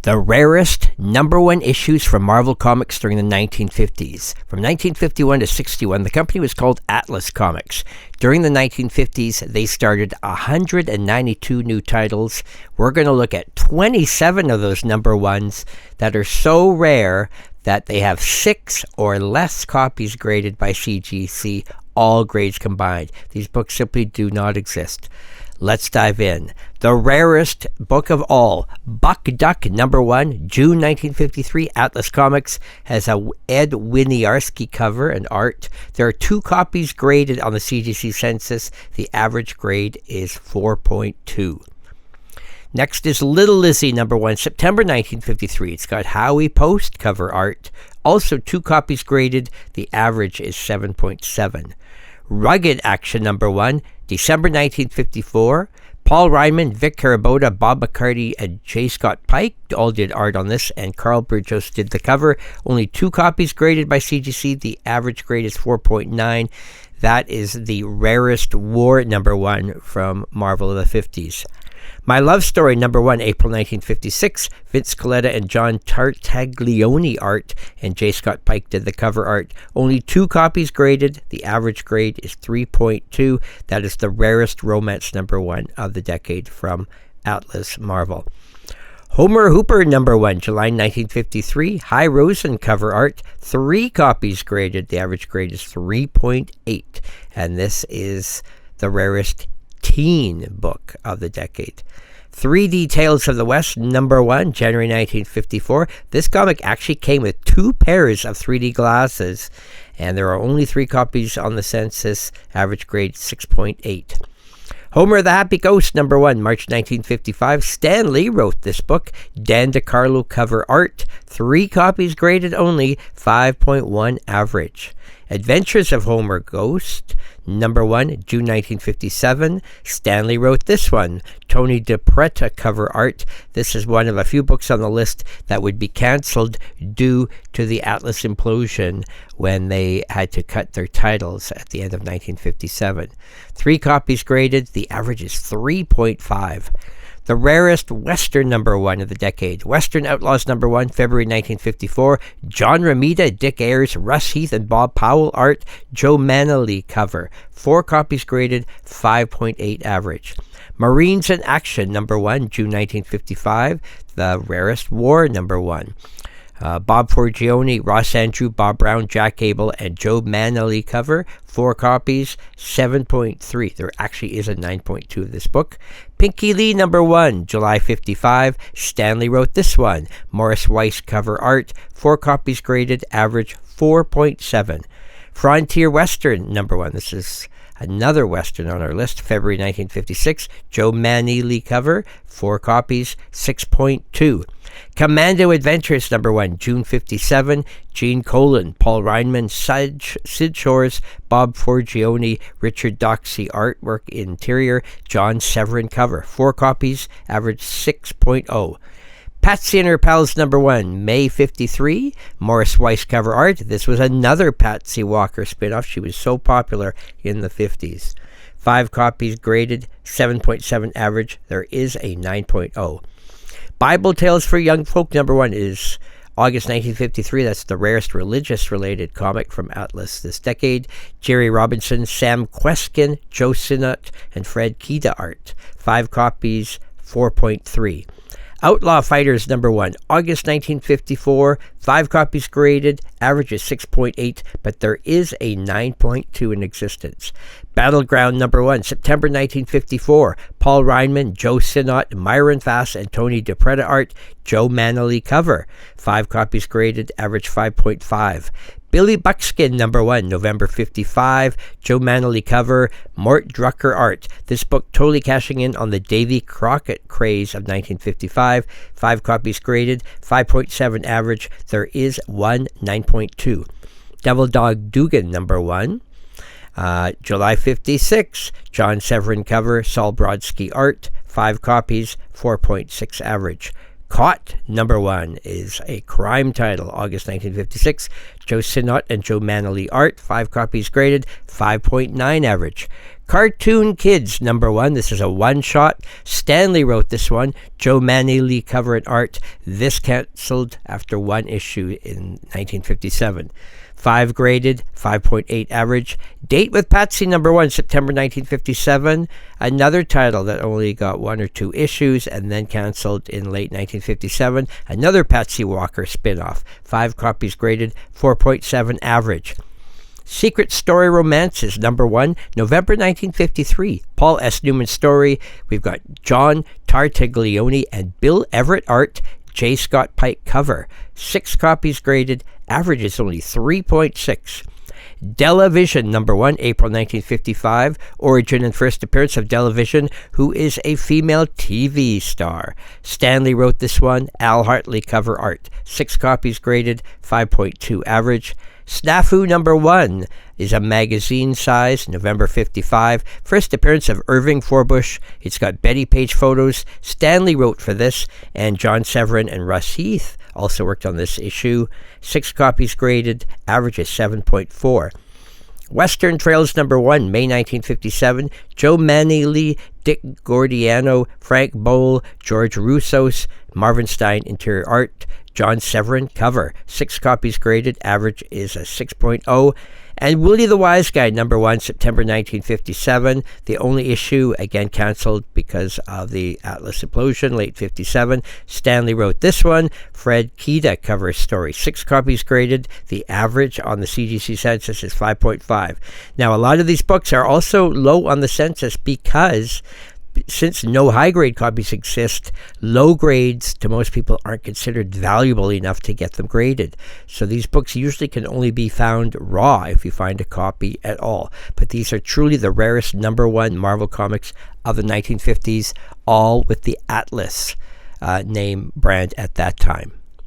The rarest number one issues from Marvel Comics during the 1950s. From 1951 to 61, the company was called Atlas Comics. During the 1950s, they started 192 new titles. We're going to look at 27 of those number ones that are so rare that they have 6 or less copies graded by CGC, all grades combined. These books simply do not exist. Let's dive in. The rarest book of all, Buck Duck number 1, June 1953, Atlas Comics, has a Ed Winiarski cover and art. There are 2 copies graded on the CGC census. The average grade is 4.2. Next is Little Lizzie number 1, September 1953. It's got Howie Post cover art. Also 2 copies graded. The average is 7.7. Rugged Action number 1, December 1954. Paul Ryman, Vic Carabota, Bob McCarty, and J. Scott Pike all did art on this, and Carl Burgos did the cover. Only 2 copies graded by CGC. The average grade is 4.9. That is the rarest war number 1 from Marvel of the 50s. My Love Story number 1, April 1956. Vince Colletta and John Tartaglione art, and J. Scott Pike did the cover art. Only 2 copies graded. The average grade is 3.2. That is the rarest romance number 1 of the decade from Atlas Marvel. Homer Hooper number 1, July 1953. High Rosen cover art. 3 copies graded. The average grade is 3.8. And this is the rarest teen book of the decade. 3D Tales of the West number 1, January 1954. This comic actually came with 2 pairs of 3D glasses, and there are only 3 copies on the census. Average grade 6.8. Homer the Happy Ghost number 1, March 1955. Stan Lee wrote this book. Dan DeCarlo cover art. 3 copies graded only. 5.1 average. Adventures of Homer Ghost number 1, June 1957. Stanley wrote this one. Tony DiPreta cover art. This is one of a few books on the list that would be canceled due to the Atlas implosion when they had to cut their titles at the end of 1957. 3 copies graded. The average is 3.5. The rarest Western number 1 of the decade. Western Outlaws number 1, February 1954. John Romita, Dick Ayers, Russ Heath, and Bob Powell art. Joe Manley cover. 4 copies graded, 5.8 average. Marines in Action number 1, June 1955. The rarest War number 1. Bob Forgione, Ross Andrew, Bob Brown, Jack Abel, and Joe Manley cover. 4 copies, 7.3. There actually is a 9.2 of this book. Pinky Lee number 1, July 55. Stanley wrote this one. Morris Weiss cover art. 4 copies graded, average 4.7. Frontier Western number 1. This is another Western on our list, February 1956. Joe Manley cover. 4 copies, 6.2. Commando Adventures number 1, June 57. Gene Colan, Paul Reinman, Sid Shores, Bob Forgione, Richard Doxey artwork interior, John Severin cover. 4 copies, average 6.0. Patsy and Her Pals number 1, May 53. Morris Weiss cover art. This was another Patsy Walker spinoff. She was so popular in the 50s. 5 copies graded, 7.7 average. There is a 9.0. Bible Tales for Young Folk number 1 is August 1953. That's the rarest religious-related comic from Atlas this decade. Jerry Robinson, Sam Queskin, Joe Sinnott, and Fred Kida art. 5 copies, 4.3. Outlaw Fighters number 1, August 1954. 5 copies graded, average is 6.8, but there is a 9.2 in existence. Battleground number 1, September 1954. Paul Reinman, Joe Sinnott, Myron Fass, and Tony DiPreta art. Joe Manley cover. 5 copies graded, average 5.5. Billy Buckskin number 1, November 55. Joe Manley cover. Mort Drucker art. This book totally cashing in on the Davy Crockett craze of 1955. 5 copies graded, 5.7 average. There is one 9.2. Devil Dog Dugan number 1. July 56. John Severin cover. Saul Brodsky art. 5 copies, 4.6 average. Caught, number 1, is a crime title, August 1956. Joe Sinnott and Joe Manley art, 5 copies graded, 5.9 average. Cartoon Kids, number 1. This is a one-shot. Stanley wrote this one. Joe Manley cover and art. This canceled after 1 issue in 1957. 5 graded, 5.8 average. Date with Patsy, number 1, September 1957. Another title that only got 1 or 2 issues and then canceled in late 1957. Another Patsy Walker spin-off. 5 copies graded, 4.7 average. Secret Story Romances, number 1, November 1953. Paul S. Newman story. We've got John Tartaglione and Bill Everett art. J. Scott Pike cover. 6 copies graded. Average is only 3.6. Delavision, number 1, April 1955. Origin and first appearance of Delavision, who is a female TV star. Stanley wrote this one. Al Hartley cover art. 6 copies graded, 5.2 average. Snafu, number 1, is a magazine size, November 55. First appearance of Irving Forbush. It's got Betty Page photos. Stanley wrote for this, and John Severin and Russ Heath also worked on this issue. 6 copies graded, average is 7.4. Western Trails, number 1, May 1957. Joe Manley, Dick Gordiano, Frank Bowl, George Roussos, Marvin Stein interior art. John Severin cover. 6 copies graded. Average is a 6.0. And Willie the Wise Guy, number 1, September 1957. The only issue, again, canceled because of the Atlas implosion, late 57. Stanley wrote this one. Fred Kida covers story. 6 copies graded. The average on the CGC census is 5.5. Now, a lot of these books are also low on the census because since no high-grade copies exist, low grades to most people aren't considered valuable enough to get them graded. So these books usually can only be found raw if you find a copy at all. But these are truly the rarest number 1 Marvel comics of the 1950s, all with the Atlas name brand at that time.